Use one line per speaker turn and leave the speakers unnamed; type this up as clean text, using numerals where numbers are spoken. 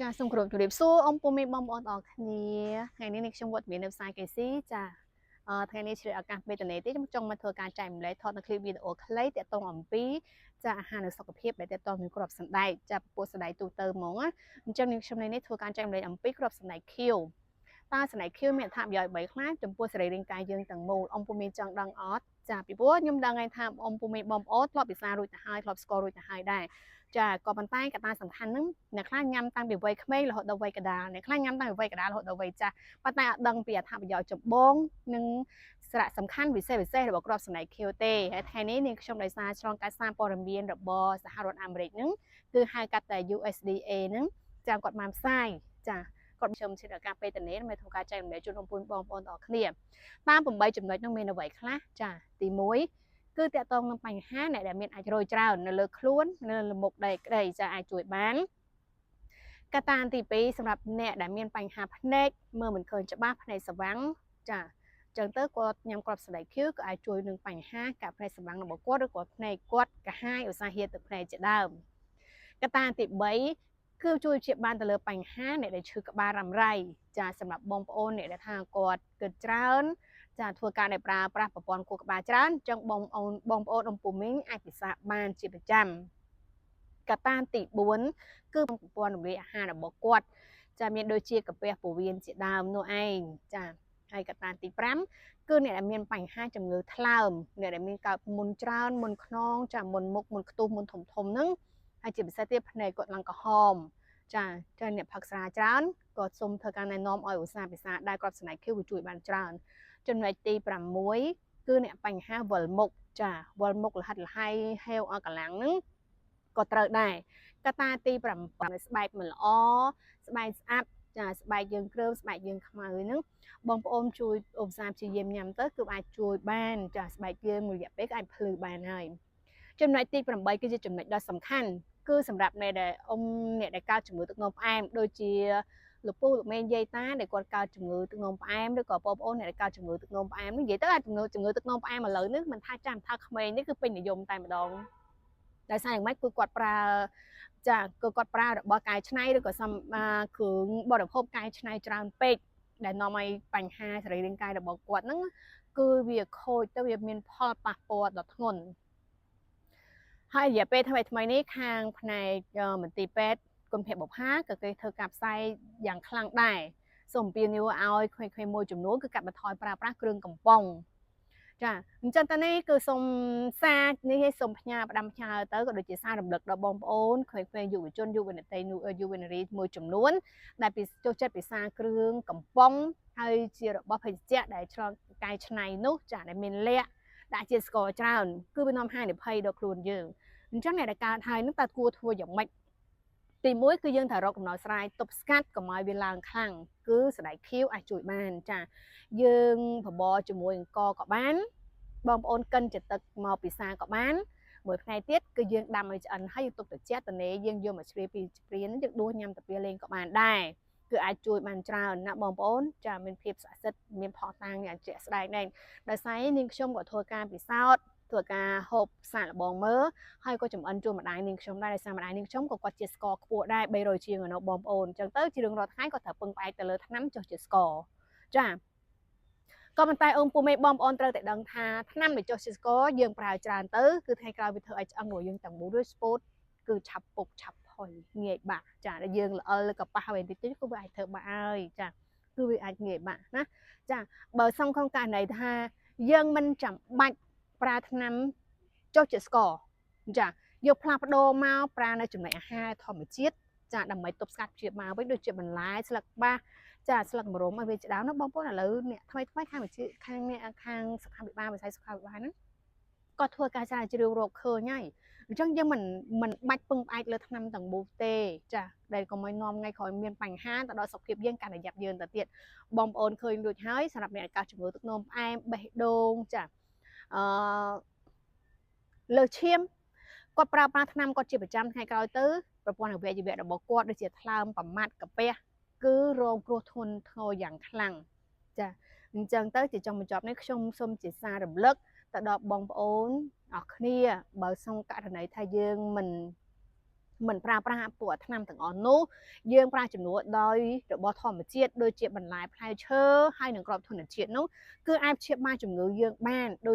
ចាសូមគោរពជម្រាបសួរអ៊ំពុំមីបងប្អូនទាំងអស់គ្នាថ្ងៃនេះខ្ញុំវត្តមាននៅផ្សារកេស៊ីចាថ្ងៃនេះជ្រើសឱកាសពេលតនេទេខ្ញុំចង់មកធ្វើការចែករំលែកថតនៅคลิปវីដេអូខ្លីទាក់ទងអំពីចាអាហារនិងសុខភាពដែលទាក់ទងនឹងគ្រាប់សណ្តែកចាពពុះសណ្តែកទូទៅហ្មងណាអញ្ចឹងខ្ញុំនេះធ្វើការចែករំលែកអំពីគ្រាប់សណ្តែកខៀវតើសណ្តែកខៀវមានអត្ថប្រយោជន៍អ្វីខ្លះចំពោះសរីរាង្គកាយយើងទាំងមូលអ៊ំពុំមីចង់ដឹងអត់ចាពីព្រោះខ្ញុំដឹងហើយថាអ៊ំពុំមីបងប្អូនធ្លាប់ពិសារួចទៅហើយធ្លាប់ស្គាល់រួចទៅហើយដែរចាក៏ប៉ុន្តែកត្តាសំខាន់ហ្នឹងអ្នកខ្លះញ៉ាំតាំងពីវ័យក្មេងរហូតដល់វ័យកណ្ដាលអ្នកខ្លះញ៉ាំតាំងពីវ័យកណ្ដាលរហូតដល់វ័យចាស់ប៉ុន្តែអត់ដឹងពីអត្ថប្រយោជន៍ចម្បងនិងសារៈសំខាន់ពិសេសរបស់គ្រាប់សណ្តែកខៀវទេហើយថ្ងៃនេះនាងខ្ញុំដោយសារឆ្លងកាត់សារព័ត៌មានរបស់សហរដ្ឋអាមេរិកហ្នឹងគឺហៅកាត់តែ USDA ហ្នឹងចាំគាត់បានផ្សាយចាគាត់ខ្ញុំជិតឱកាសពេលតនេមកធ្វើការចែករំលែកជូនបងប្អូនទាំងអស់គ្នាតាម8ចំណុចនោះមានអ្វីខ្លះចាទី1គឺតកតងនឹងបញ្ហាអ្នកដែលមានអាចរយច្រើននៅលើខ្លួននៅលើមុខដីក្តីចាអាចជួយបានកត្តាទី2សម្រាប់អ្នកដែលមានបញ្ហាភ្នែកមើលមិនឃើញច្បាស់ភ្នែកស្វាំងចាចឹងទៅគាត់ញ៉ាំគ្រាប់សណ្តែកខៀវក៏អាចជួយនឹងបញ្ហាកាត់ភ្នែកស្វាំងរបស់គាត់ឬក៏ភ្នែកគាត់កាហាយឧស្សាហ៍ហៀទឹកភ្នែកជាដើមកត្តាទី3គឺជួយព្យាបាលទៅលើបញ្ហាអ្នកដែលឈឺក្បាលរ៉ាំរ៉ៃចាសម្រាប់បងប្អូនអ្នកដែលថាគាត់គិតច្រើនចាធ្វើការដែលប្រើប្រាស់ប្រព័ន្ធខួរក្បាលច្រើនអញ្ចឹងបងប្អូនអំពុំមីងអាចពិសាបានជាប្រចាំកត្តាទី4គឺប្រព័ន្ធរំលាយអាហាររបស់គាត់ចាមានដូចជាកាពះពោះវៀនជាដើមនោះឯងចាហើយកត្តាទី5គឺអ្នកដែលមានបញ្ហាជំងឺថ្លើមអ្នកដែលមានកើតមុនច្រើនមុនខ្នងចាមុនមុខមុនខ្ទុះមុនធំហ្នឹងហើយជាពិសេសទៀតភ្នែកគាត់ឡើងក្រហមចាអ្នកផឹកស្រាច្រើនក៏សូមធ្វើការណែនាំឲ្យឧស្សាហ៍ពិសាដែរគ្រាប់សណ្តែកខៀវជួយបានច្រើនចំណុចទី6គឺអ្នកបញ្ហាវិលមុខចាវិលមុខលហិតលហៃហេវអកលាំងហ្នឹងក៏ត្រូវដែរកត្តាទី7ស្បែកមិនល្អស្បែកស្អាតចាស្បែកយើងគ្រើមស្បែកយើងខ្មៅហ្នឹងបងប្អូនជួយឧស្សាហ៍ព្យាយាមញ៉ាំទៅគឺអាចជួយបានចាស្បែកយើងមួយរយៈពេលក៏អាចភ្លឺបានហើយចំណុចទី8គឺជាចំណុចដ៏សំខាន់គឺសម្រាប់អ្នកដែលកើតជំងឺទឹកនោមផ្អែមដូចជាលោកពូលោកមេនិយាយតាដែលគាត់កើតជំងឺទឹកនោមផ្អែមឬក៏បងប្អូនអ្នកដែលកើតជំងឺទឹកនោមផ្អែមនិយាយទៅជំងឺទឹកនោមផ្អែមឥឡូវនេះមិនថាចាំថាក្មេងនេះគឺពេញនិយមតែម្ដងដោយសារយ៉ាងម៉េចគឺគាត់ប្រើចាគឺគាត់ប្រើរបស់កែច្នៃឬក៏គ្រឿងបរិភោគកែច្នៃច្រើនពេកដែលនាំឲ្យបញ្ហាសរីរាង្គកាយរបស់គាត់ហ្នឹងគឺវាខូចទៅវាមានផលប៉ះពាល់ដល់ធ្ងន់ហើយរយៈពេលថ្មីនេះខាងផ្នែកមន្ទីរពេទ្យគុណភពបុប្ផាក៏គេធ្វើការផ្សាយយ៉ាងខ្លាំងដែរសូមអំពាវនាវឲ្យក្មេងៗមួយចំនួនគឺកាត់បន្ថយប្រើប្រាស់គ្រឿងកំប៉ុងចាអញ្ចឹងតើនេះគឺសូមសារនេះឲ្យសូមផ្ញើផ្ដាំផ្ញើទៅក៏ដូចជាសាររំលឹកដល់បងប្អូនក្មេងៗយុវជនយុវនារីមួយចំនួនដែលចូលចិត្តពិសាគ្រឿងកំប៉ុងហើយជារបស់ភេសជ្ជៈដែលឆ្លងកាយឆ្នៃនោះចាដែលមានលក្ខដាក់ជាតិស្ករច្រើនគឺវានាំហានិភ័យដល់ខ្លួនយើងអញ្ចឹងអ្នកដែលកើតហើយនឹងតើគួរធ្វើយ៉ាងម៉េចទី1គឺយើងត្រូវរកកំណត់ស្រាយទប់ស្កាត់កុំឲ្យវាឡើងខ្លាំងគឺសណ្តែកខៀវអាចជួយបានចាយើងបបរជាមួយអង្ករក៏បានបងប្អូនកិនចិត្តទឹកមកពិសាក៏បានមួយថ្ងៃទៀតគឺយើងដាំឲ្យឆ្អិនហើយយើងទុកត្រជាក់តនេយើងយកមកជ្រាបពីព្រានយើងដួសញ៉ាំទៅពេលលេងក៏បានដែរគឺអាចជួយបានច្រើនណាបងប្អូនចាមានភាពស័ក្តិសិទ្ធិមានផុសតាងយ៉ាងជាក់ស្ដែងដែរដោយសារនាងខ្ញុំក៏ធ្វើការពិសោធន៍ធ្វើការហូបសាកល្បងមើលហើយក៏ចំអិនជូនម្ដាយនាងខ្ញុំដែរដោយសារម្ដាយនាងខ្ញុំក៏គាត់ជាស្ករខ្ពស់ដែរ300ជាងនៅបងប្អូនអញ្ចឹងទៅជារឿងរាល់ថ្ងៃក៏ត្រូវពឹងផ្អែកទៅលើថ្នាំចុះជាស្ករចាក៏ប៉ុន្តែអូនពូមេបងប្អូនត្រូវតែដឹងថាថ្នាំដែលចុះជាស្ករយើងប្រើច្រើនទៅគឺថ្ងៃក្រោយវាធ្វើឲ្យឆ្អឹងរបស់យើងទាំងមូលឬស្ពោតគឺឆាប់ពុកឆាប់ផុយងាយបាក់ចាដែលយើងល្អិលក៏ប៉ះហើយតិចគឺវាអាចធ្វើបាក់ហើយចាគឺវាអាចងាយបាក់ណាចាបើសំក្នុងករណីថាយើងមិនចាំបាច់ប្រើថ្នាំចុះជាស្ករចាយកផ្លាស់ប្ដូរមកប្រើនៅចំណីអាហារធម្មជាតិចាដើម្បីទប់ស្កាត់ព្យាបាលវិញដូចជាបន្លែស្លឹកបាសចាស្លឹកម្រុំឲ្យវាជាដើមណាបងប្អូនឥឡូវអ្នកថ្មីខាងវិទ្យាខាងសុខាភិបាលវិស័យសុខាភិបាលហ្នឹងក៏ធ្វើការស្រាវជ្រាវរកឃើញហើយអញ្ចឹងយើងមិនបាច់ពឹងផ្អែកលើថ្នាំទាំងមូលទេចាដែលកុំឲ្យនាំថ្ងៃក្រោយមានបញ្ហាទៅដល់សុខភាពយើងកាន់តែយ៉ាប់យ៉ឺនទៅទៀតបងប្អូនឃើញរួចហើយសម្រាប់អ្នកកើតជំងឺទឹកនោមផ្អែមបេះដូងចាលើសឈាមគាត់ប្រើប្រាស់ថ្នាំគាត់ជាប្រចាំថ្ងៃក្រោយទៅប្រព័ន្ធអវយវៈរបស់គាត់ដូចជាថ្លើមប្រមាត់កាពះគឺរងគ្រោះធ្ងន់ធ្ងរយ៉ាងខ្លាំងចាអញ្ចឹងទៅជាចុងបញ្ចប់នេះខ្ញុំសូមជាសាររំលឹកទៅដល់បងប្អូនអរគ្នាបើក្នុងករណីថាយើងមិន មិនប្រើប្រាស់ពួកថ្នាំទាំងអស់នោះយើងប្រើជំនួសដោយរបស់ធម្មជាតិដូចជាបន្លែផ្លែឈើហើយនិងគ្រាប់ធញ្ញជាតិនោះគឺអាចព្យាបាលជំងឺយើងបានដូច